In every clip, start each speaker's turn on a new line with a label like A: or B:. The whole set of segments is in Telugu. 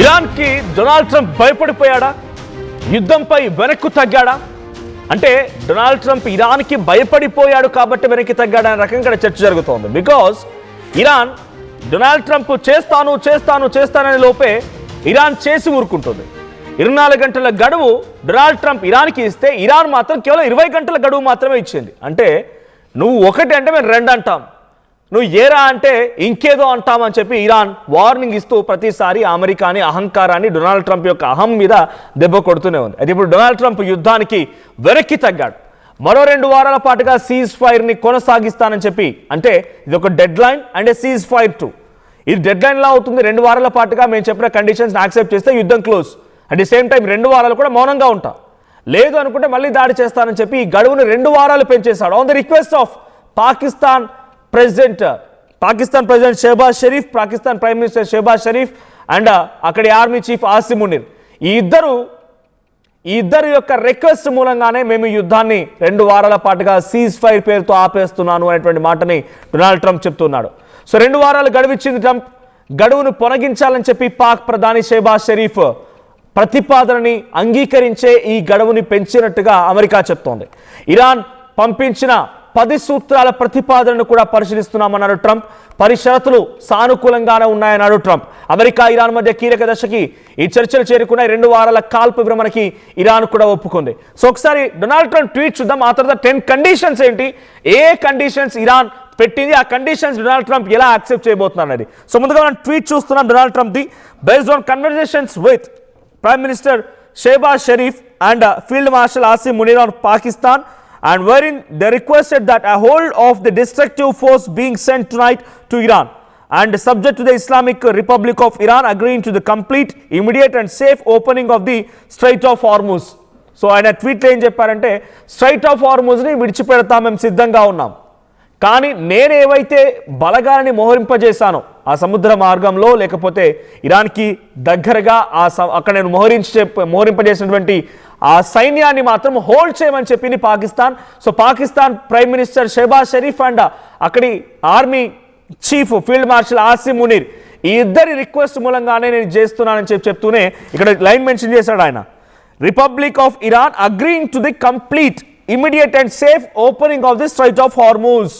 A: ఇరాన్కి డొనాల్డ్ ట్రంప్ భయపడిపోయాడా? యుద్ధంపై వెనక్కు తగ్గాడా? అంటే డొనాల్డ్ ట్రంప్ ఇరాన్కి భయపడిపోయాడు కాబట్టి వెనక్కి తగ్గాడా అనే రకంగా చర్చ జరుగుతోంది. బికాజ్ ఇరాన్ డొనాల్డ్ ట్రంప్ చేస్తానని లోపే ఇరాన్ చేసి ఊరుకుంటుంది. 24 గంటల గడువు డొనాల్డ్ ట్రంప్ ఇరాన్కి ఇస్తే ఇరాన్ మాత్రం కేవలం 20 గంటల గడువు మాత్రమే ఇచ్చింది. అంటే నువ్వు ఒకటి అంటే మేము రెండు అంటాం, నువ్వు ఏరా అంటే ఇంకేదో అంటామని చెప్పి ఇరాన్ వార్నింగ్ ఇస్తూ ప్రతిసారి అమెరికాని అహంకారాన్ని డొనాల్డ్ ట్రంప్ యొక్క అహం మీద దెబ్బ కొడుతూనే ఉంది. అయితే ఇప్పుడు డొనాల్డ్ ట్రంప్ యుద్ధానికి వెనక్కి తగ్గాడు. మరో 2 వారాల పాటుగా సీజ్ ఫైర్ని కొనసాగిస్తానని చెప్పి, అంటే ఇది ఒక dead line and cease fire 2. ఇది డెడ్ లైన్ లా అవుతుంది. 2 వారాల పాటుగా మేము చెప్పిన కండిషన్స్ యాక్సెప్ట్ చేస్తే యుద్ధం close. At the same time 2 వారాలు కూడా మౌనంగా ఉంటాం, లేదు అనుకుంటే మళ్ళీ దాడి చేస్తానని చెప్పి ఈ గడువును 2 వారాలు పెంచేశాడు on the request of Pakistan president Shehbaz Sharif, Pakistan prime minister Shehbaz Sharif and అక్కడి ఆర్మీ చీఫ్ ఆసిమ్ మునీర్. ఈ ఇద్దరు యొక్క రిక్వెస్ట్ మూలంగానే మేము ఈ యుద్ధాన్ని 2 వారాల పాటుగా సీజ్ ఫైర్ పేరుతో ఆపేస్తున్నాను అనేటువంటి మాటని డొనాల్డ్ ట్రంప్ చెప్తున్నాడు. సో 2 వారాలు గడువిచ్చింది ట్రంప్. గడువును పొనగించాలని చెప్పి పాక్ ప్రధాని షెహబాజ్ షరీఫ్ ప్రతిపాదనని అంగీకరించే ఈ గడువుని పెంచినట్టుగా అమెరికా చెప్తోంది. ఇరాన్ పంపించిన 10 సూత్రాల ప్రతిపాదనను కూడా పరిశీలిస్తున్నామన్నాడు ట్రంప్. పరిషరతులు సానుకూలంగానే ఉన్నాయన్నాడు ట్రంప్. అమెరికా ఇరాన్ మధ్య కీలక దశకి ఈ చర్చలు చేరుకున్నాయి. 2 వారాల కాల్పు విరమణకి ఇరాన్ కూడా ఒప్పుకుంది. సో ఒకసారి డొనాల్డ్ ట్రంప్ ట్వీట్ చూద్దాం. ఆ తర్వాత 10 కండిషన్స్ ఏంటి, ఏ కండిషన్స్ ఇరాన్ పెట్టింది, ఆ కండిషన్స్ డొనాల్డ్ ట్రంప్ ఎలా యాక్సెప్ట్ చేయబోతున్నారు అనేది. సో ముందుగా మనం ట్వీట్ చూస్తున్నాం Donald Trump the. Based on conversations with prime minister Shehbaz Sharif and field marshal Asim Munir of Pakistan, and wherein they requested that a hold of the destructive force being sent tonight to Iran and subject to the Islamic Republic of Iran agreeing to the complete, immediate and safe opening of the Strait of Hormuz. So ఆయన ట్వీట్లో ఏం చెప్పారంటే, స్ట్రైట్ ఆఫ్ హార్మూజ్ని విడిచిపెడతాం, మేము సిద్ధంగా ఉన్నాం, కానీ నేను ఏవైతే బలగాలని మోహరింపజేశానో ఆ సముద్ర మార్గంలో లేకపోతే ఇరాన్కి దగ్గరగా అక్కడ నేను మోహరింపజేసినటువంటి ఆ సైన్యాన్ని మాత్రం హోల్డ్ చేయమని చెప్పింది Pakistan. So Pakistan prime minister Shehbaz Sharif and అక్కడి army chief field marshal Asim Munir ఈ ఇద్దరి రిక్వెస్ట్ మూలంగానే నేను చేస్తున్నానని చెప్తూనే ఇక్కడ లైన్ మెన్షన్ చేశాడు ఆయన. Republic of Iran agreeing to the complete, immediate and safe opening of the straight of Hormuz.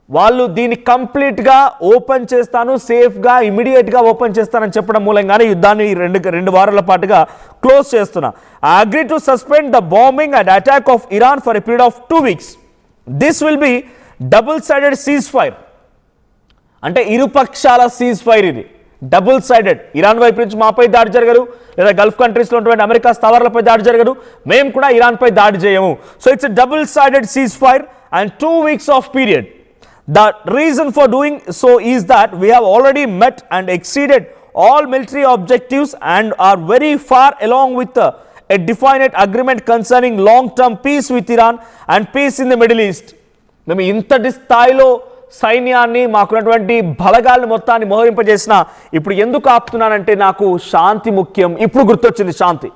A: వాళ్ళు దీన్ని కంప్లీట్గా ఓపెన్ చేస్తాను, సేఫ్గా ఇమీడియట్గా ఓపెన్ చేస్తానని చెప్పడం మూలంగానే యుద్ధాన్ని 2 వారాల పాటుగా క్లోజ్ చేస్తున్నా. I agree to suspend the bombing and attack of Iran for a period of 2 weeks. This will be double sided cease fire. అంటే ఇరుపక్షాల సీజ్ ఫైర్ ఇది, డబుల్ సైడెడ్. ఇరాన్ వైపు నుంచి మాపై దాడి జరగదు, లేదా గల్ఫ్ కంట్రీస్లో ఉన్నటువంటి అమెరికా స్థావరాలపై దాడి జరగదు, మేము కూడా ఇరాన్పై దాడి చేయము. So it's a double sided cease fire and 2 weeks of period. The reason for doing so is that we have already met and exceeded all military objectives and are very far along with a definite agreement concerning long-term peace with Iran and peace in the Middle East. మేము ఇంతటి స్థాయిలో సైన్యాన్ని మాకున్నటువంటి బలగాలను మొత్తాన్ని మోహరింపజేసిన ఇప్పుడు ఎందుకు ఆపుతున్నానంటే నాకు శాంతి ముఖ్యం. ఇప్పుడు గుర్తొచ్చింది శాంతి,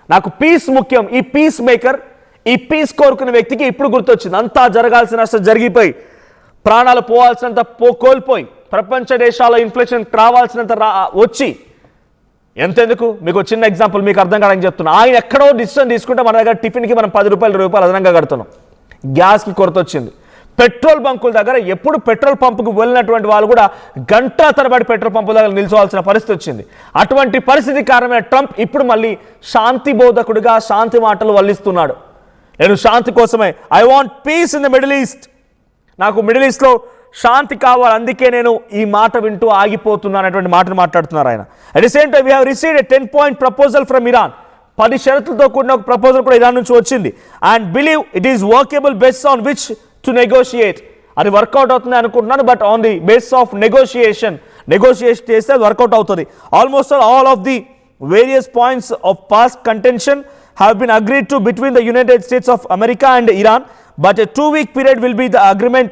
A: నాకు పీస్ ముఖ్యం. ఈ పీస్ మేకర్, ఈ పీస్ కోరుకునే వ్యక్తికి ఇప్పుడు గుర్తొచ్చింది. అంతా జరగాల్సిన జరిగిపోయి, ప్రాణాలు పోవాల్సినంత కోల్పోయి, ప్రపంచ దేశాల ఇన్ఫ్లేషన్ రావాల్సినంత వచ్చి, ఎంతెందుకు మీకు చిన్న ఎగ్జాంపుల్ మీకు అర్థం కావడానికి చెప్తున్నా. ఆయన ఎక్కడో డిసిషన్ తీసుకుంటే మన దగ్గర టిఫిన్కి మనం 10 రూపాయలు 20 రూపాయలు అదనంగా కడుతున్నాం. గ్యాస్కి కొరత వచ్చింది. పెట్రోల్ బంకుల దగ్గర ఎప్పుడు పెట్రోల్ పంపుకు వెళ్ళినటువంటి వాళ్ళు కూడా గంటల తరబడి పెట్రోల్ పంపుల దగ్గర నిల్చోవాల్సిన పరిస్థితి వచ్చింది. అటువంటి పరిస్థితి కారణమైన ట్రంప్ ఇప్పుడు మళ్ళీ శాంతి బోధకుడిగా శాంతి మాటలు వల్లిస్తున్నాడు. నేను శాంతి కోసమే, I want peace in the Middle east, నాకు మిడిల్ ఈస్ట్లో శాంతి కావాలి, అందుకే నేను ఈ మాట వింటూ ఆగిపోతున్నా అనేటువంటి మాటను మాట్లాడుతున్నారు ఆయన. At the same time we have received a 10-point proposal from Iran. 10 షరతులతో కూడిన ఒక ప్రపోజల్ కూడా ఇరాన్ నుంచి వచ్చింది. And believe it is workable based on which to negotiate. అది వర్కౌట్ అవుతుంది అనుకుంటున్నాను, but on the basis of negotiation చేస్తే అది వర్కౌట్ అవుతుంది. Almost all of the various points of past contention have been agreed to between the United States of America and Iran. But a 2-week period will be the agreement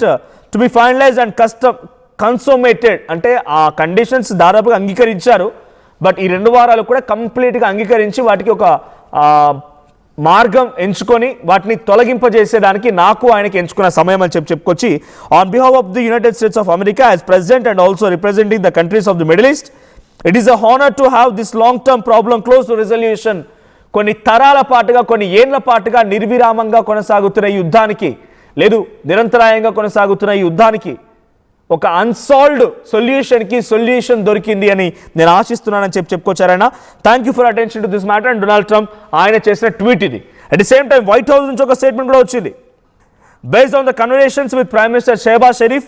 A: to be finalized and consummated. అంటే ఆ కండిషన్స్ దాదాపుగా అంగీకరించారు, బట్ ఈ 2 వారాలు కూడా కంప్లీట్గా అంగీకరించి వాటికి ఒక మార్గం ఎంచుకొని వాటిని తొలగింపజేసేదానికి నాకు ఆయనకి ఎంచుకున్న సమయం అని చెప్పుకొచ్చి, on behalf of the United States of America as president and also representing the countries of the Middle East, it is a honour to have this long term problem close to resolution. కొన్ని తరాల పాటుగా, కొన్ని ఏళ్ల పాటుగా నిర్విరామంగా కొనసాగుతున్న ఈ యుద్ధానికి, లేదు నిరంతరాయంగా కొనసాగుతున్న ఈ యుద్ధానికి ఒక అన్సాల్వ్డ్ సొల్యూషన్ దొరికింది అని నేను ఆశిస్తున్నానని చెప్పుకొచ్చారైనా. Thank you for attention to this matter. And Donald Trump ఆయన చేసిన ట్వీట్ ఇది. At the same time White House నుంచి ఒక స్టేట్మెంట్ కూడా వచ్చింది. Based on the conversations with prime minister Shehbaz Sharif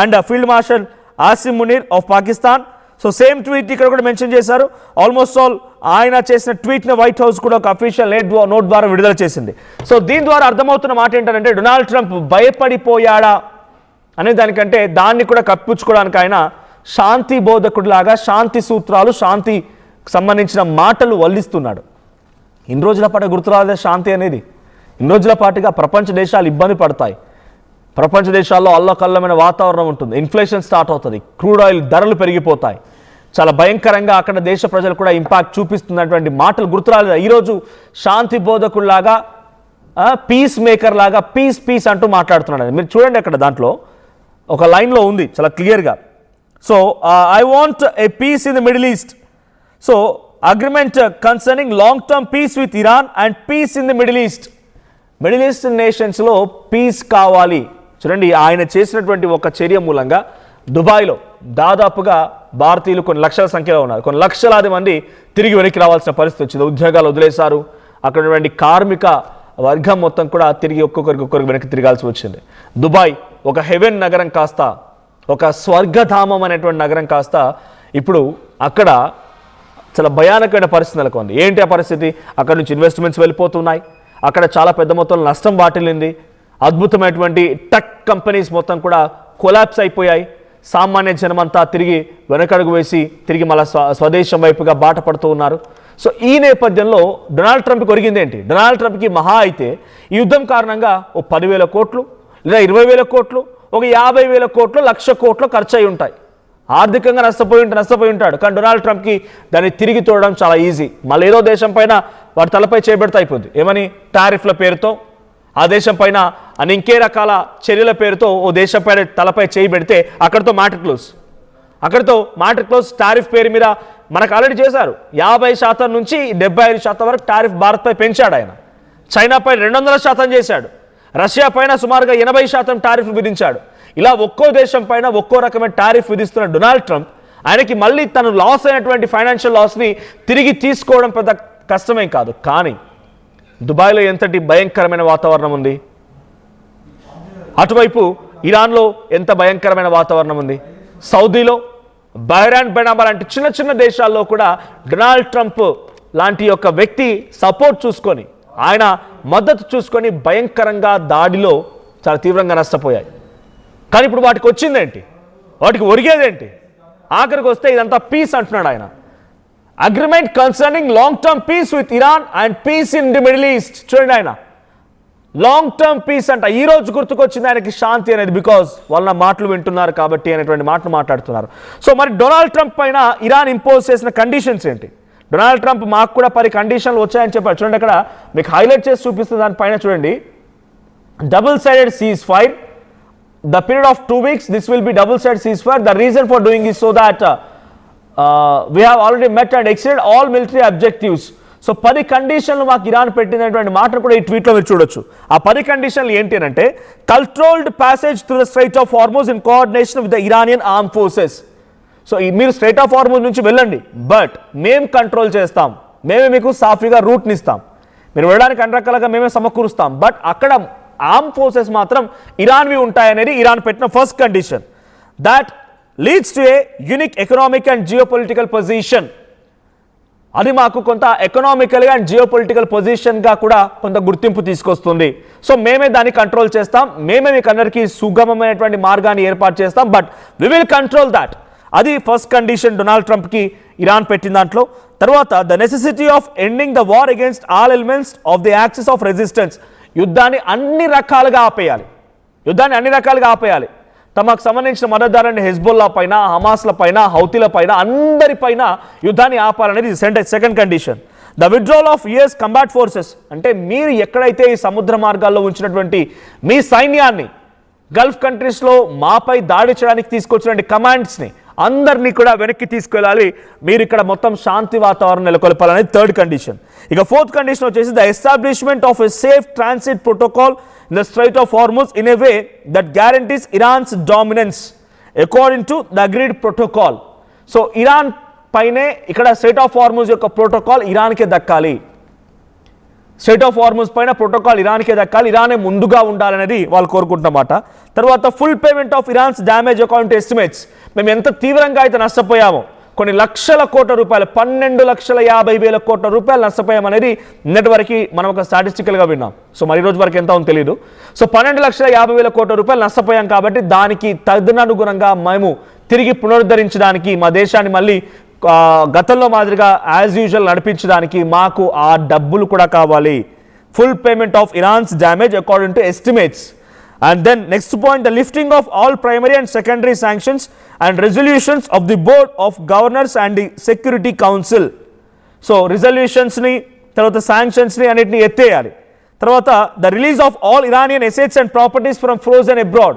A: and field marshal Asim Munir of Pakistan. So same tweet ఇక్కడ కూడా మెన్షన్ చేశారు. ఆల్మోస్ట్ ఆల్ ఆయన చేసిన ట్వీట్ని వైట్ హౌస్ కూడా ఒక అఫీషియల్ నోట్ ద్వారా విడుదల చేసింది. సో దీని ద్వారా అర్థమవుతున్న మాట ఏంటంటే డొనాల్డ్ ట్రంప్ భయపడిపోయాడా అనే దానికంటే దాన్ని కూడా కప్పించుకోవడానికి ఆయన శాంతి బోధకుడిలాగా శాంతి సూత్రాలు, శాంతికి సంబంధించిన మాటలు వల్లిస్తున్నాడు. ఇన్ని రోజుల పాటు గుర్తురాలే శాంతి అనేది. ఇన్ని రోజుల పాటుగా ప్రపంచ దేశాలు ఇబ్బంది పడతాయి. ప్రపంచ దేశాల్లో అల్లకల్లమైన వాతావరణం ఉంటుంది. ఇన్ఫ్లేషన్ స్టార్ట్ అవుతుంది. క్రూడ్ ఆయిల్ ధరలు పెరిగిపోతాయి. చాలా భయంకరంగా అక్కడ దేశ ప్రజలు కూడా ఇంపాక్ట్ చూపిస్తున్నటువంటి మాటలు గుర్తురాలేదు. ఈరోజు శాంతి బోధకుడిలాగా, పీస్ మేకర్ లాగా పీస్ అంటూ మాట్లాడుతున్నాడు. మీరు చూడండి అక్కడ దాంట్లో ఒక లైన్లో ఉంది చాలా క్లియర్గా. So I want a peace in the Middle East. So agreement concerning long term peace with Iran and peace in the Middle East. Middle East నేషన్స్లో పీస్ కావాలి. చూడండి ఆయన చేసినటువంటి ఒక చర్య మూలంగా దుబాయ్లో దాదాపుగా భారతీయులు కొన్ని లక్షల సంఖ్యలో ఉన్నారు. కొన్ని లక్షలాది మంది తిరిగి వెనక్కి రావాల్సిన పరిస్థితి వచ్చింది. ఉద్యోగాలు వదిలేశారు. అక్కడ ఉన్నటువంటి కార్మిక వర్గం మొత్తం కూడా తిరిగి ఒక్కొక్కరికి వెనక్కి తిరగాల్సి వచ్చింది. దుబాయ్ ఒక హెవెన్ నగరం కాస్త ఒక స్వర్గధామం అనేటువంటి నగరం కాస్త ఇప్పుడు అక్కడ చాలా భయానకమైన పరిస్థితి నెలకొంది. ఏంటి ఆ పరిస్థితి? అక్కడ నుంచి ఇన్వెస్ట్మెంట్స్ వెళ్ళిపోతున్నాయి. అక్కడ చాలా పెద్ద మొత్తంలో నష్టం వాటిల్లింది. అద్భుతమైనటువంటి టెక్ కంపెనీస్ మొత్తం కూడా కొలాప్స్ అయిపోయాయి. సామాన్య జనమంతా తిరిగి వెనకడుగు వేసి తిరిగి మళ్ళీ స్వదేశం వైపుగా బాట పడుతూ ఉన్నారు. సో ఈ నేపథ్యంలో డొనాల్డ్ ట్రంప్కి ఒరిగింది ఏంటి? డొనాల్డ్ ట్రంప్కి మహా అయితే ఈ యుద్ధం కారణంగా ఓ 10,000 కోట్లు లేదా 20,000 కోట్లు, ఒక 50,000 కోట్లు, 1,00,000 కోట్లు ఖర్చు అయి ఉంటాయి. ఆర్థికంగా నష్టపోయి ఉంటాడు. కానీ డొనాల్డ్ ట్రంప్కి దాన్ని తిరిగి తోడడం చాలా ఈజీ. మళ్ళీ ఏదో దేశం పైన వాటి తలపై చేయబెడితే అయిపోద్ది. ఏమని? టారిఫ్ల పేరుతో ఆ దేశం పైన అని ఇంకే రకాల చర్యల పేరుతో ఓ దేశం పైన తలపై చేయి పెడితే అక్కడితో మ్యాటర్ క్లోజ్. టారిఫ్ పేరు మీద మనకు ఆల్రెడీ చేశారు. 50% నుంచి 75% వరకు టారిఫ్ భారత్పై పెంచాడు ఆయన. చైనాపై 200% చేశాడు. రష్యా పైన సుమారుగా 80% టారిఫ్ విధించాడు. ఇలా ఒక్కో దేశం పైన ఒక్కో రకమైన టారిఫ్ విధిస్తున్న డొనాల్డ్ ట్రంప్ ఆయనకి మళ్ళీ తను లాస్ అయినటువంటి ఫైనాన్షియల్ లాస్ని తిరిగి తీసుకోవడం పెద్ద కష్టమేం కాదు. కానీ దుబాయ్లో ఎంతటి భయంకరమైన వాతావరణం ఉంది, అటువైపు ఇరాన్లో ఎంత భయంకరమైన వాతావరణం ఉంది, సౌదీలో, బహ్రెయిన్, బెనామా లాంటి చిన్న చిన్న దేశాల్లో కూడా డొనాల్డ్ ట్రంప్ లాంటి ఒక వ్యక్తి సపోర్ట్ చూసుకొని, ఆయన మద్దతు చూసుకొని భయంకరంగా దాడిలో చాలా తీవ్రంగా నష్టపోయాయి. కానీ ఇప్పుడు వాటికి వచ్చిందేంటి? వాటికి ఒరిగేదేంటి? ఆఖరికి వస్తే ఇదంతా పీస్ అంటున్నాడు ఆయన. Agreement concerning long term peace with Iran and peace in the Middle East. చూడండి ఆయన లాంగ్ టర్మ్ పీస్ అంట. ఈ రోజు గుర్తుకొచ్చింది ఆయనకి శాంతి అనేది. బికాజ్ వాళ్ళ మాటలు వింటున్నారు కాబట్టి అనేటువంటి మాటలు మాట్లాడుతున్నారు. సో మరి డొనాల్డ్ ట్రంప్ పైన ఇరాన్ ఇంపోజ్ చేసిన కండిషన్స్ ఏంటి? డొనాల్డ్ ట్రంప్ మాకు కూడా 10 కండిషన్లు వచ్చాయని చెప్పారు. చూడండి అక్కడ మీకు హైలైట్ చేసి చూపిస్తుంది. దానిపైన చూడండి, double sided cease fire. The period of 2 weeks, this will be double-sided ceasefire. The reason for doing is so that we have already met and exceeded all military objectives. So 10 కండిషన్లు మాకు ఇరాన్ పెట్టినటువంటి మాటను కూడా ఈ ట్వీట్లో మీరు చూడొచ్చు. ఆ 10 కండిషన్లు ఏంటి అంటే, controlled passage through the straight of Hormuz in coordination with the Iranian arm forces. So మీరు స్ట్రైట్ ఆఫ్ హార్మూజ్ నుంచి వెళ్ళండి, బట్ మేము కంట్రోల్ చేస్తాం, మేమే మీకు సాఫీగా రూట్ని ఇస్తాం, మీరు వెళ్ళడానికి అన్ని రకాలుగా మేమే సమకూరుస్తాం, బట్ అక్కడ ఆర్మ్ ఫోర్సెస్ మాత్రం ఇరాన్వి ఉంటాయనేది ఇరాన్ పెట్టిన first condition. That leads to a unique economic and geopolitical position. అది మాకు కొంత ఎకనామికల్గా అండ్ జియోపొలిటికల్ పొజిషన్గా కూడా కొంత గుర్తింపు తీసుకొస్తుంది. సో మేమే దాన్ని కంట్రోల్ చేస్తాం, మేమే మీకు అందరికీ సుగమమైనటువంటి మార్గాన్ని ఏర్పాటు చేస్తాం, but we will control that. అది ఫస్ట్ కండిషన్ డొనాల్డ్ ట్రంప్కి ఇరాన్ పెట్టిన దాంట్లో. తర్వాత the necessity of ending the war against all elements of the axis of resistance. యుద్ధాన్ని అన్ని రకాలుగా ఆపేయాలి. తమకు సంబంధించిన మద్దతుదారుని హెజ్బుల్లా పైన, హమాస్ల పైన, హౌతీల పైన, అందరిపైన యుద్ధాన్ని ఆపాలనేది second condition. The withdrawal of US combat forces. అంటే మీరు ఎక్కడైతే ఈ సముద్ర మార్గాల్లో ఉంచినటువంటి మీ సైన్యాన్ని, గల్ఫ్ కంట్రీస్లో మాపై దాడి చేయడానికి తీసుకొచ్చినటువంటి కమాండ్స్ని అందరినీ కూడా వెనక్కి తీసుకెళ్ళాలి, మీరు ఇక్కడ మొత్తం శాంతి వాతావరణం నెలకొల్పాలనేది థర్డ్ కండిషన్. ఇక ఫోర్త్ కండిషన్ వచ్చేసి the establishment of a safe transit protocol in the straight of Hormuz in a way that guarantees Iran's dominance according to the agreed protocol. So Iran పైనే ఇక్కడ స్ట్రైట్ ఆఫ్ హార్ముజ్ యొక్క ప్రోటోకాల్ ఇరాన్కే దక్కాలి, స్ట్రైట్ ఆఫ్ హార్ముజ్ పైన ప్రోటోకాల్ ఇరాన్కే దక్కాలి, ఇరానే ముందుగా ఉండాలనేది వాళ్ళు కోరుకుంటున్నమాట. తర్వాత full payment of Iran's damage account estimates, మేము ఎంత తీవ్రంగా అయితే నష్టపోయామో, కొన్ని లక్షల కోట్ల రూపాయలు, 12,50,000 కోట్ల రూపాయలు నష్టపోయామనేది నిన్నటి వరకు మనం ఒక స్టాటిస్టికల్గా విన్నాం. సో మరి రోజు వరకు ఎంత ఉందో తెలియదు. సో 12,50,000 కోట్ల రూపాయలు నష్టపోయాం కాబట్టి దానికి తదనుగుణంగా మేము తిరిగి పునరుద్ధరించడానికి, మా దేశాన్ని మళ్ళీ గతంలో మాదిరిగా యాజ్ యూజువల్ నడిపించడానికి మాకు ఆ డబ్బులు కూడా కావాలి. Full payment of Iran's damage according to estimates. And then next point, the lifting of all primary and secondary sanctions and resolutions of the board of governors and the security council. So resolutions ni tarvata sanctions ni anitni etteyali. Tarvata the release of all Iranian assets and properties from frozen abroad.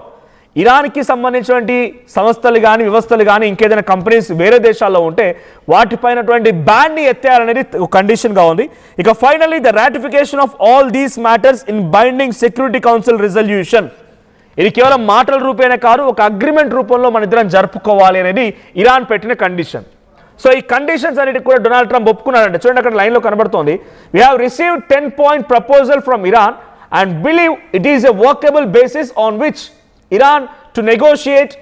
A: ఇరాన్కి సంబంధించినటువంటి సంస్థలు కానీ వ్యవస్థలు కానీ ఇంకేదైనా కంపెనీస్ వేరే దేశాల్లో ఉంటే వాటిపైనటువంటి బ్యాన్ని ఎత్తేయాలనేది ఒక కండిషన్గా ఉంది. ఇక finally the ratification of all these matters in binding security council resolution. ఇది కేవలం మాటల రూపేనే కాదు, ఒక అగ్రిమెంట్ రూపంలో మన ఇద్దరం జరుపుకోవాలి అనేది ఇరాన్ పెట్టిన కండిషన్. సో ఈ కండిషన్స్ అన్నిటి కూడా డొనాల్డ్ ట్రంప్ ఒప్పుకున్నారంటే చూడండి, అక్కడ లైన్లో కనబడుతోంది, we have received 10-point proposal from Iran and believe it is a workable basis on which Iran to negotiate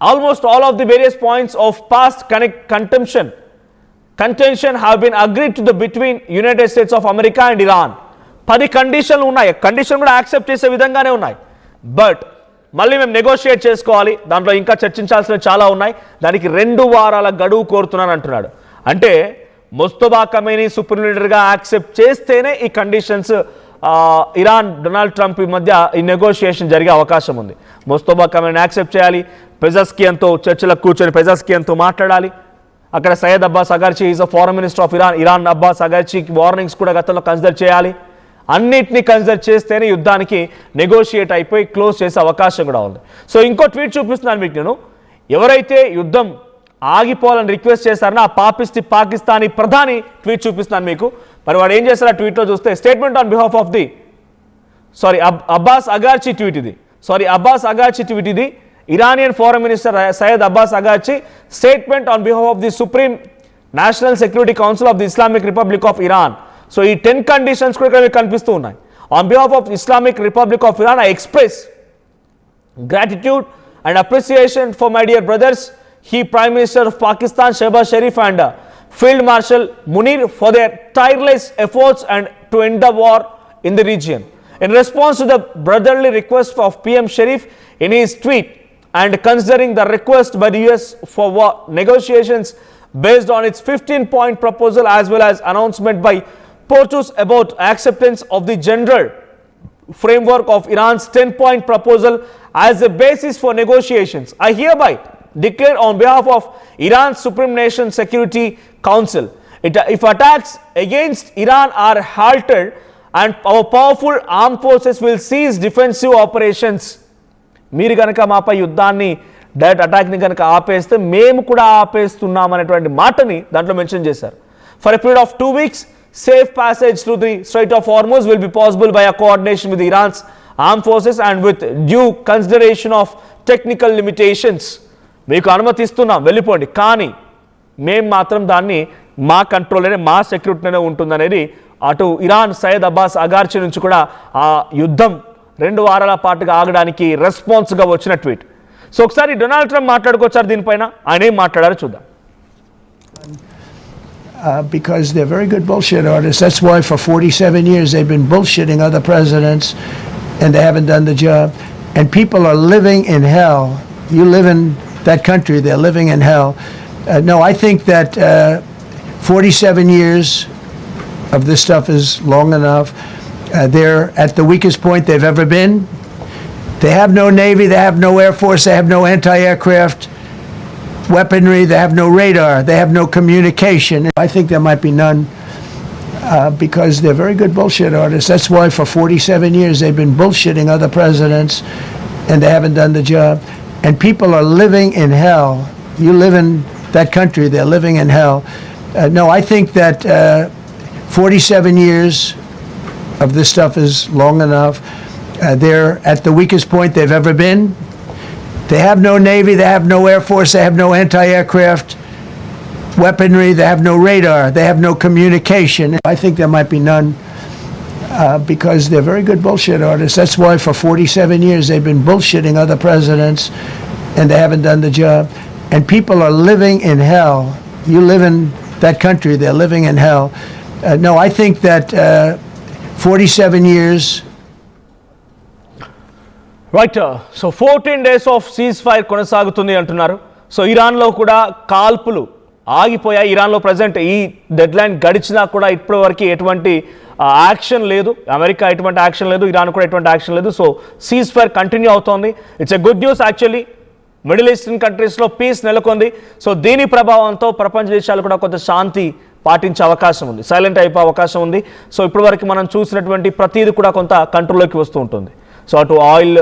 A: almost all of the various points of past contention have been agreed to the between United States of America and Iran. 10 కండిషన్లు ఉన్నాయి, కండిషన్ కూడా యాక్సెప్ట్ చేసే విధంగానే ఉన్నాయి. బట్ మళ్ళీ మేము నెగోషియేట్ చేసుకోవాలి, దాంట్లో ఇంకా చర్చించాల్సినవి చాలా ఉన్నాయి, దానికి 2 వారాల గడువు కోరుతున్నాను అంటున్నాడు. అంటే ముస్తఫా ఖమేనీ సుప్రీం లీడర్గా యాక్సెప్ట్ చేస్తేనే ఈ కండిషన్స్ ఇరాన్ డొనాల్డ్ ట్రంప్ ఈ మధ్య ఈ నెగోషియేషన్ జరిగే అవకాశం ఉంది. ముస్తఫా ఖమేనీ యాక్సెప్ట్ చేయాలి, పెజెస్కియన్తో చర్చలకు కూర్చొని పెజెస్కియన్తో మాట్లాడాలి. అక్కడ Seyed Abbas Araghchi is a foreign minister of Iran Abbas అగర్చీకి వార్నింగ్స్ కూడా గతంలో కన్సిడర్ చేయాలి. అన్నిటినీ కన్సిడర్ చేస్తేనే యుద్ధానికి నెగోషియేట్ అయిపోయి క్లోజ్ చేసే అవకాశం కూడా ఉంది. సో ఇంకో ట్వీట్ చూపిస్తున్నాను మీకు నేను, ఎవరైతే యుద్ధం ఆగిపోవాలని రిక్వెస్ట్ చేశారని ఆ పాకిస్తానీ ప్రధాని ట్వీట్ చూపిస్తున్నాను మీకు. మరి వాడు ఏం చేశారు ఆ ట్వీట్లో చూస్తే, statement on behalf of the Abbas Araghchi tweet ఇది, అబ్బాస్ అగార్చీ ట్వీట్ ఇది, Iranian foreign minister Seyed Abbas Araghchi statement on behalf of the Supreme National Security Council of the Islamic Republic of Iran. So ఈ 10 కండిషన్స్ కూడా ఇక్కడ మీకు కనిపిస్తూ ఉన్నాయి. On behalf of Islamic Republic of Iran I express gratitude and appreciation for my dear brothers, Prime Minister of Pakistan Shehbaz Sharif and Field Marshal Munir for their tireless efforts and to end the war in the region. In response to the brotherly request of PM Sharif in his tweet and considering the request by the US for negotiations based on its 15-point proposal as well as announcement by POTUS about acceptance of the general framework of Iran's 10-point proposal as a basis for negotiations, I hereby declare on behalf of Iran's Supreme Nation Security Council, if attacks against Iran are halted and our powerful armed forces will cease defensive operations. మీరు కనుక మాపై యుద్ధాన్ని డైరెక్ట్ అటాక్ని కనుక ఆపేస్తే మేము కూడా ఆపేస్తున్నాం అనేటువంటి మాటని దాంట్లో మెన్షన్ చేశారు. For a period of 2 weeks safe passage through the Strait of Hormuz will be possible by a coordination with Iran's armed forces and with due consideration of technical limitations. మీకు అనుమతిస్తున్నాం వెళ్ళిపోండి, కానీ మేము మాత్రం దాన్ని మా కంట్రోల్లోనే మా సెక్యూరిటీలోనే ఉంటుందనేది అటు ఇరాన్ సయ్యద్ అబ్బాస్ అగార్చీ నుంచి కూడా ఆ యుద్ధం 2 వారాల పాటుగా ఆగడానికి రెస్పాన్స్గా వచ్చిన ట్వీట్. సో ఒకసారి డొనాల్డ్ ట్రంప్ మాట్లాడుకొచ్చారు దీనిపైన, ఆయన ఏం మాట్లాడారో చూద్దాం.
B: Because they're very good bullshit artists. That's why for 47 years they've been bullshitting other presidents and they haven't done the job. And people are living in hell. You live in that country, they're living in hell. No, I think that 47 years of this stuff is long enough. They're at the weakest point they've ever been. They have no Navy, they have no Air Force, they have no anti-aircraft weaponry, they have no radar, they have no communication. I think there might be none because they're very good bullshit artists. That's why for 47 years they've been bullshitting other presidents and they haven't done the job. and people are living in hell. You live in that country, they're living in hell. No, I think that 47 years of this stuff is long enough. They're at the weakest point they've ever been. They have no Navy, they have no Air Force, they have no anti-aircraft weaponry, they have no radar, they have no communication. I think there might be none because they're very good bullshit artists. That's why for 47 years they've been bullshitting other presidents and they haven't done the job. And people are living in hell. You live in that country, they're living in hell. No, I think that 47 years.
A: Right. So 14 days of cease fire కొనసాగుతుంది అంటున్నారు. సో ఇరాన్లో కూడా కాల్పులు ఆగిపోయాయి. ఇరాన్లో ప్రజెంట్ ఈ డెడ్ లైన్ గడిచినా కూడా ఇప్పటివరకు ఎటువంటి యాక్షన్ లేదు. అమెరికా ఎటువంటి యాక్షన్ లేదు, ఇరాన్ కూడా ఎటువంటి యాక్షన్ లేదు. సో సీజ్ ఫైర్ కంటిన్యూ అవుతోంది. It's a good news actually. Middle eastern కంట్రీస్లో పీస్ నెలకొంది. సో దీని ప్రభావంతో ప్రపంచ దేశాలు కూడా కొంత శాంతి పాటించే అవకాశం ఉంది, సైలెంట్ అయిపోయే అవకాశం ఉంది. సో ఇప్పటివరకు మనం చూసినటువంటి ప్రతిదీ కూడా కొంత కంట్రోల్లోకి వస్తూ ఉంటుంది. సో అటు ఆయిల్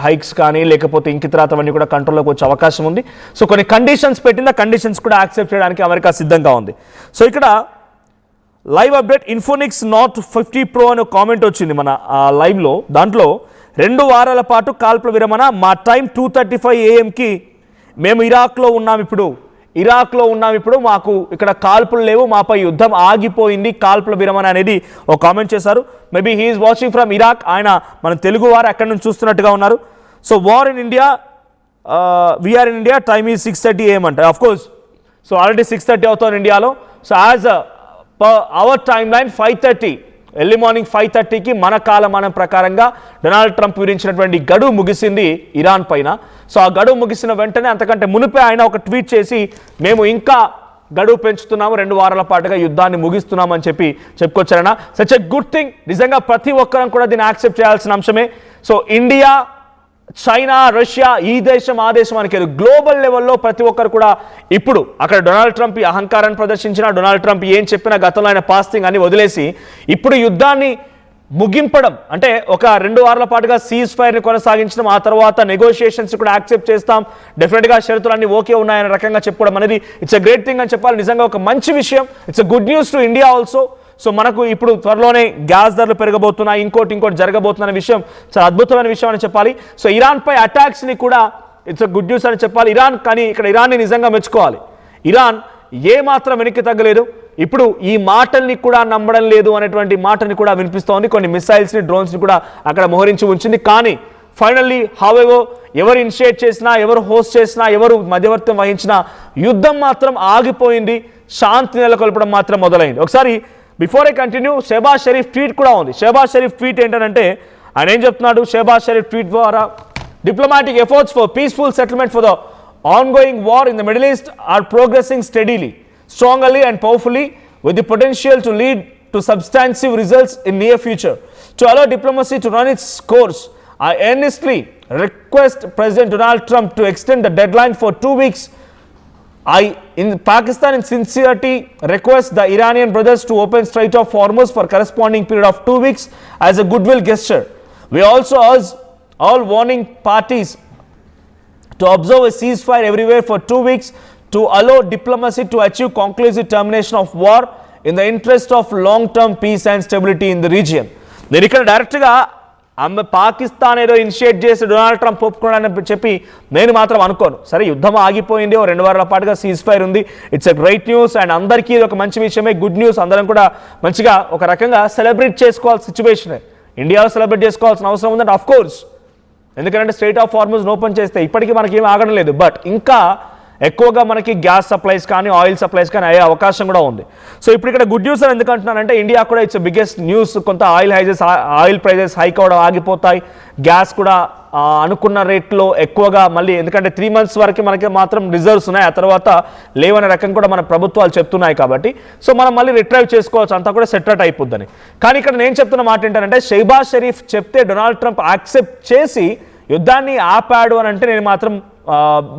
A: హైక్స్ కానీ లేకపోతే ఇంకితరాతవన్నీ కూడా కంట్రోల్లోకి వచ్చే అవకాశం ఉంది. సో కొన్ని కండిషన్స్ పెట్టిన కండిషన్స్ కూడా యాక్సెప్ట్ చేయడానికి అమెరికా సిద్ధంగా ఉంది. సో ఇక్కడ లైవ్ అప్డేట్ ఇన్ఫోనిక్స్ నాట్ 50 Pro అనే కామెంట్ వచ్చింది మన లైవ్లో. దాంట్లో 2 వారాల పాటు కాల్పుల విరమణ, మా టైం 2:35 AM మేము ఇరాక్లో ఉన్నాం ఇప్పుడు మాకు ఇక్కడ కాల్పులు లేవు, మాపై యుద్ధం ఆగిపోయింది, కాల్పుల విరమణ అనేది ఒక కామెంట్ చేశారు. Maybe he is watching from Iraq. ఆయన మన తెలుగు వారు అక్కడి నుంచి చూస్తున్నట్టుగా ఉన్నారు. So we're in India, we are in India, time is 6:30 AM అంట. ఆఫ్ కోర్స్ సో ఆల్రెడీ 6:30 అవుతుంది ఇండియాలో. So as our time line 5:30 early morning 5:30కి మన కాలమానం ప్రకారంగా డొనాల్డ్ ట్రంప్ విధించినటువంటి గడువు ముగిసింది ఇరాన్ పైన. సో ఆ గడువు ముగిసిన వెంటనే అంతకంటే మునిపే ఆయన ఒక ట్వీట్ చేసి మేము ఇంకా గడువు పెంచుతున్నాము, 2 వారాల పాటుగా యుద్ధాన్ని ముగిస్తున్నామని చెప్పుకొచ్చారన్న. Such a good thing. నిజంగా ప్రతి ఒక్కరం కూడా దీన్ని యాక్సెప్ట్ చేయాల్సిన అంశమే. సో ఇండియా, చైనా, రష్యా, ఈ దేశం ఆ దేశం అని కాదు, గ్లోబల్ లెవెల్లో ప్రతి ఒక్కరు కూడా ఇప్పుడు అక్కడ డొనాల్డ్ ట్రంప్ ఈ అహంకారాన్ని ప్రదర్శించిన, డొనాల్డ్ ట్రంప్ ఏం చెప్పినా గతంలో ఆయన పాస్టింగ్ అని వదిలేసి ఇప్పుడు యుద్ధాన్ని ముగింపడం అంటే ఒక 2 వారాల పాటుగా సీజ్ ఫైర్ని కొనసాగించడం, ఆ తర్వాత నెగోషియేషన్స్ కూడా యాక్సెప్ట్ చేస్తాం, డెఫినెట్గా షరతులన్నీ ఓకే ఉన్నాయనే రకంగా చెప్పుకోవడం అనేది ఇట్స్ ఎ గ్రేట్ థింగ్ అని చెప్పాలి. నిజంగా ఒక మంచి విషయం. It's a good news to India also. So మనకు ఇప్పుడు త్వరలోనే గ్యాస్ ధరలు పెరగబోతున్నాయి, ఇంకోటి జరగబోతున్న విషయం చాలా అద్భుతమైన విషయం అని చెప్పాలి. సో ఇరాన్పై అటాక్స్ని కూడా ఇట్స్ ఎ గుడ్ న్యూస్ అని చెప్పాలి. ఇరాన్ కానీ ఇక్కడ ఇరాన్ని నిజంగా మెచ్చుకోవాలి. ఇరాన్ ఏ మాత్రం వెనక్కి తగ్గలేదు. ఇప్పుడు ఈ మాటల్ని కూడా నమ్మడం లేదు అనేటువంటి మాటని కూడా వినిపిస్తోంది. కొన్ని మిసైల్స్ని, డ్రోన్స్ని కూడా అక్కడ మోహరించి ఉంచింది. కానీ ఫైనల్లీ హౌఎవర్ ఎవరు ఇనిషియేట్ చేసినా, ఎవరు హోస్ట్ చేసినా, ఎవరు మధ్యవర్తం వహించినా యుద్ధం మాత్రం ఆగిపోయింది, శాంతి నెలకొల్పడం మాత్రం మొదలైంది. ఒకసారి before I continue, Shehbaz Sharif tweet కూడా ఉంది. షెహబాజ్ షరీఫ్ ట్వీట్ ఏంటంటే ఆయన ఏం చెప్తున్నాడు? షెహబాజ్ షరీఫ్ ట్వీట్ ద్వారా diplomatic efforts for peaceful settlement for the ongoing war in the Middle East are progressing steadily, strongly and powerfully, with the potential to lead to substantive results in near future. To allow diplomacy to run its course, I earnestly request President Donald Trump to extend the deadline for 2 weeks. Pakistan in sincerity request the Iranian brothers to open Strait of Hormuz for corresponding period of 2 weeks as a goodwill gesture. We also urge all warning parties to observe a ceasefire everywhere for 2 weeks to allow diplomacy to achieve conclusive termination of war in the interest of long-term peace and stability in the region. నేను ఇక్కడ డైరెక్ట్గా పాకిస్తాన్ ఏదో ఇనిషియేట్ చేసి డొనాల్డ్ ట్రంప్ ఒప్పుకున్నాడని చెప్పి నేను మాత్రం అనుకోను. సరే యుద్ధం ఆగిపోయింది, 2 వారాల పాటుగా సీజ్ ఫైర్ ఉంది, it's a great news and అందరికీ ఇది ఒక మంచి విషయమే, గుడ్ న్యూస్. అందరం కూడా మంచిగా ఒక రకంగా సెలబ్రేట్ చేసుకోవాల్సిన సిచ్యువేషనే. ఇండియాలో సెలబ్రేట్ చేసుకోవాల్సిన అవసరం ఉందంటే ఆఫ్ కోర్స్, ఎందుకంటే స్ట్రైట్ ఆఫ్ హార్మజ్ ఓపెన్ చేస్తే ఇప్పటికీ మనకి ఏమి ఆగడం లేదు. బట్ ఇంకా ఎక్కువగా మనకి గ్యాస్ సప్లైస్ కానీ ఆయిల్ సప్లైస్ కానీ అయ్యే అవకాశం కూడా ఉంది. సో ఇప్పుడు ఇక్కడ గుడ్ న్యూస్ అని ఎందుకు అంటున్నానంటే ఇండియా కూడా ఇట్స్ బిగ్గెస్ట్ న్యూస్. కొంత ఆయిల్ ప్రైజెస్ హైక్ అవడం ఆగిపోతాయి, గ్యాస్ కూడా అనుకున్న రేట్లో ఎక్కువగా మళ్ళీ, ఎందుకంటే 3 months వరకు మనకి మాత్రం రిజర్వ్స్ ఉన్నాయి, ఆ తర్వాత లేవనే రకం కూడా మన ప్రభుత్వాలు చెప్తున్నాయి. కాబట్టి సో మనం మళ్ళీ రిట్రైవ్ చేసుకోవచ్చు, అంతా కూడా సెటిల్ అయిపోద్దని. కానీ ఇక్కడ నేను చెప్తున్న మాట ఏంటంటే షెహబాజ్ షరీఫ్ చెప్తే డొనాల్డ్ ట్రంప్ యాక్సెప్ట్ చేసి యుద్ధాన్ని ఆపాడు అని అంటే నేను మాత్రం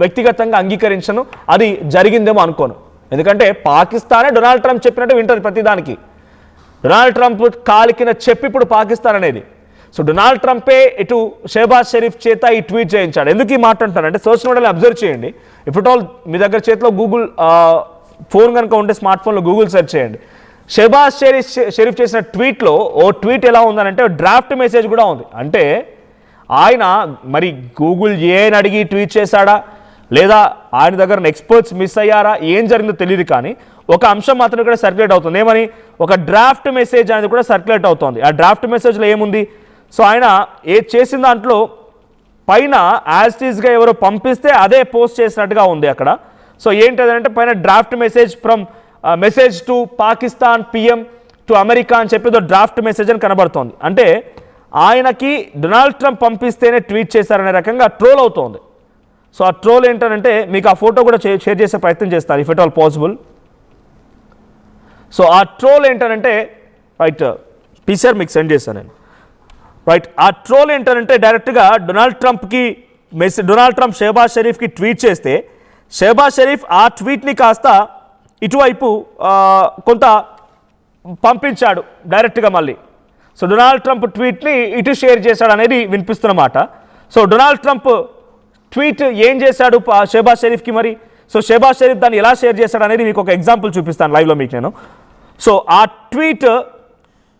A: వ్యక్తిగతంగా అంగీకరించను, అది జరిగిందేమో అనుకోను. ఎందుకంటే పాకిస్తానే డొనాల్డ్ ట్రంప్ చెప్పినట్టు వింటుంది ప్రతిదానికి. డొనాల్డ్ ట్రంప్ కాలికిన చెప్పి ఇప్పుడు పాకిస్తాన్ అనేది. సో డొనాల్డ్ ట్రంపే ఇటు షెహబాజ్ షరీఫ్ చేత ఈ ట్వీట్ చేయించాడు. ఎందుకు ఈ మాట అంటారంటే సోషల్ మీడియాలో అబ్జర్వ్ చేయండి. ఇఫ్ ఇట్ ఆల్ మీ దగ్గర చేతిలో గూగుల్ ఫోన్ కనుక ఉంటే స్మార్ట్ ఫోన్లో గూగుల్ సెర్చ్ చేయండి. షెహబాజ్ షరీఫ్ చేసిన ట్వీట్లో ఓ ట్వీట్ ఎలా ఉందనంటే డ్రాఫ్ట్ మెసేజ్ కూడా ఉంది. అంటే ఆయన మరి గూగుల్ ఏని అడిగి ట్వీట్ చేశాడా లేదా ఆయన దగ్గర ఎక్స్పర్ట్స్ మిస్ అయ్యారా ఏం జరిగిందో తెలియదు, కానీ ఒక అంశం మాత్రం ఇక్కడ సర్క్యులేట్ అవుతుంది. ఏమని? ఒక డ్రాఫ్ట్ మెసేజ్ అనేది కూడా సర్క్యులేట్ అవుతుంది. ఆ డ్రాఫ్ట్ మెసేజ్లో ఏముంది? సో ఆయన చేసిన దాంట్లో పైన యాజ్ టీజ్గా ఎవరో పంపిస్తే అదే పోస్ట్ చేసినట్టుగా ఉంది అక్కడ. సో ఏంటంటే పైన draft message from message to Pakistan PM to America అని చెప్పి డ్రాఫ్ట్ మెసేజ్ అని కనబడుతోంది. అంటే ఆయనకి డొనాల్డ్ ట్రంప్ పంపిస్తేనే ట్వీట్ చేశారనే రకంగా ట్రోల్ అవుతోంది. సో ఆ ట్రోల్ ఏంటంటే మీకు ఆ ఫోటో కూడా షేర్ చేసే ప్రయత్నం చేస్తాను if it all possible. So ఆ ట్రోల్ ఏంటంటే రైట్ పీసీఆర్ మీకు సెండ్ చేశాను నేను. రైట్ ఆ ట్రోల్ ఏంటంటే డైరెక్ట్గా డొనాల్డ్ ట్రంప్ షెహబాజ్ షరీఫ్కి ట్వీట్ చేస్తే షెహబాజ్ షరీఫ్ ఆ ట్వీట్ని కాస్త ఇటువైపు కొంత పంపించాడు డైరెక్ట్గా మళ్ళీ. సో డొనాల్డ్ ట్రంప్ ట్వీట్ని ఇటు షేర్ చేశాడు అనేది వినిపిస్తున్నమాట. సో డొనాల్డ్ ట్రంప్ ట్వీట్ ఏం చేశాడు షెహబాజ్ షరీఫ్కి మరి? సో షెహబాజ్ షరీఫ్ దాన్ని ఎలా షేర్ చేశాడు అనేది మీకు ఒక ఎగ్జాంపుల్ చూపిస్తాను లైవ్లో మీకు నేను. సో ఆ ట్వీట్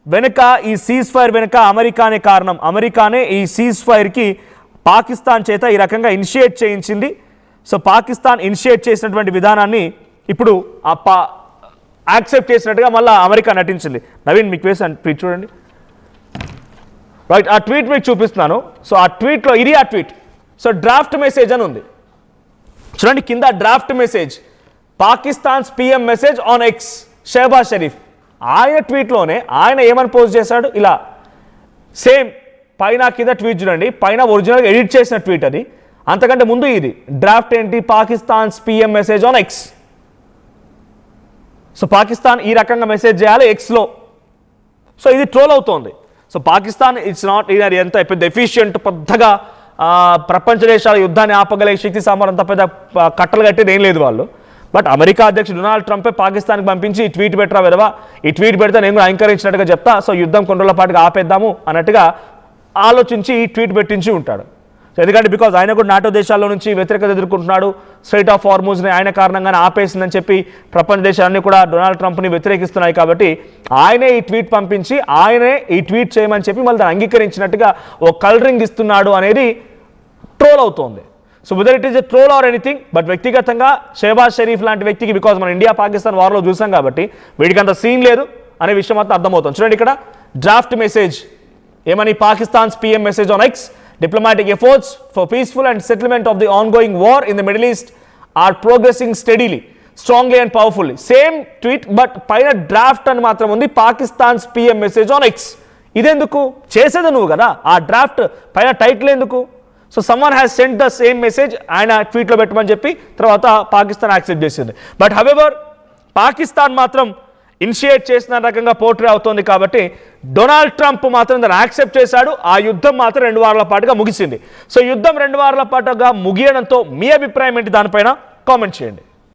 A: వెనుక ఈ సీజ్ ఫైర్ వెనుక అమెరికానే కారణం, అమెరికానే ఈ సీజ్ ఫైర్కి పాకిస్తాన్ చేత ఈ రకంగా ఇనిషియేట్ చేయించింది. సో పాకిస్తాన్ ఇనిషియేట్ చేసినటువంటి విధానాన్ని ఇప్పుడు యాక్సెప్ట్ చేసినట్టుగా మళ్ళీ అమెరికా నటించింది. నవీన్ మీకు వేసాను ట్వీట్ చూడండి. రైట్ ఆ ట్వీట్ మీకు చూపిస్తున్నాను. సో ఆ ట్వీట్లో ఇది ఆ ట్వీట్. సో డ్రాఫ్ట్ మెసేజ్ అని ఉంది చూడండి కింద. Draft message Pakistan's PM message on X Shehbaz Sharif. ఆయన ట్వీట్లోనే ఆయన ఏమని పోస్ట్ చేశాడు? ఇలా సేమ్ పైన కింద ట్వీట్ చూడండి. పైన ఒరిజినల్గా ఎడిట్ చేసిన ట్వీట్ అది. అంతకంటే ముందు ఇది డ్రాఫ్ట్ ఏంటి? Pakistan's PM message on X. So Pakistan ఈ రకంగా మెసేజ్ చేయాలి ఎక్స్లో. సో ఇది ట్రోల్ అవుతోంది. సో పాకిస్తాన్ ఇట్స్ నాట్ ఎంత పెద్ద ఎఫిషియంట్ పెద్దగా ప్రపంచ దేశాల యుద్ధాన్ని ఆపగలిగే శక్తి సామర్థ్యం అంత పెద్ద కట్టలు కట్టేది ఏం లేదు వాళ్ళు. బట్ అమెరికా అధ్యక్షుడు డొనాల్డ్ ట్రంపే పాకిస్తాన్కి పంపించి ఈ ట్వీట్ పెట్టరా విధవా, ఈ ట్వీట్ పెడితే నేను కూడా ఎంకరేజినట్టుగా చెప్తా, సో యుద్ధం కొన్ని రోజుల పాటుగా ఆపేద్దాము అన్నట్టుగా ఆలోచించి ఈ ట్వీట్ పెట్టించి ఉంటాడు. సో ఎందుకంటే బికాజ్ ఆయన కూడా నాటో దేశాల్లో నుంచి వ్యతిరేకత ఎదుర్కొంటున్నాడు. స్ట్రైట్ ఆఫ్ హార్మూజ్ని ఆయన కారణంగానే ఆపేసిందని చెప్పి ప్రపంచ దేశాలన్నీ కూడా డొనాల్డ్ ట్రంప్ని వ్యతిరేకిస్తున్నాయి. కాబట్టి ఆయనే ఈ ట్వీట్ పంపించి ఆయనే ఈ ట్వీట్ చేయమని చెప్పి మళ్ళీ దాన్ని అంగీకరించినట్టుగా ఓ కలరింగ్ ఇస్తున్నాడు అనేది ట్రోల్ అవుతోంది. So whether it is a troll or anything, but వ్యక్తిగతంగా షెహబాజ్ షరీఫ్ లాంటి వ్యక్తికి బికాజ్ మన ఇండియా పాకిస్తాన్ వార్లో చూసాం కాబట్టి వీడికి అంత సీన్ లేదు అనే విషయం మాత్రం అర్థమవుతుంది. చూడండి ఇక్కడ డ్రాఫ్ట్ మెసేజ్ ఏమని? Pakistan's PM message on X diplomatic efforts for peaceful and settlement of the ongoing war in the Middle East are progressing steadily, strongly and powerfully. Same tweet but పైన డ్రాఫ్ట్ అని మాత్రం ఉంది. Pakistan's PM message on X. ఇదెందుకు? చేసేది నువ్వు కదా, ఆ డ్రాఫ్ట్ పైన టైటిల్ ఎందుకు? So someone has sent the same message ఆయన ట్వీట్లో పెట్టమని చెప్పి తర్వాత పాకిస్తాన్ యాక్సెప్ట్ చేసింది. బట్ హవెవర్ పాకిస్తాన్ మాత్రం ఇనిషియేట్ చేసిన రకంగా పోర్ట్రే అవుతోంది కాబట్టి డొనాల్డ్ ట్రంప్ మాత్రం దాన్ని యాక్సెప్ట్ చేశాడు. ఆ యుద్ధం మాత్రం 2 వారాల పాటుగా ముగిసింది. సో యుద్ధం 2 వారాల పాటుగా ముగియడంతో మీ అభిప్రాయం ఏంటి దానిపైన కామెంట్ చేయండి.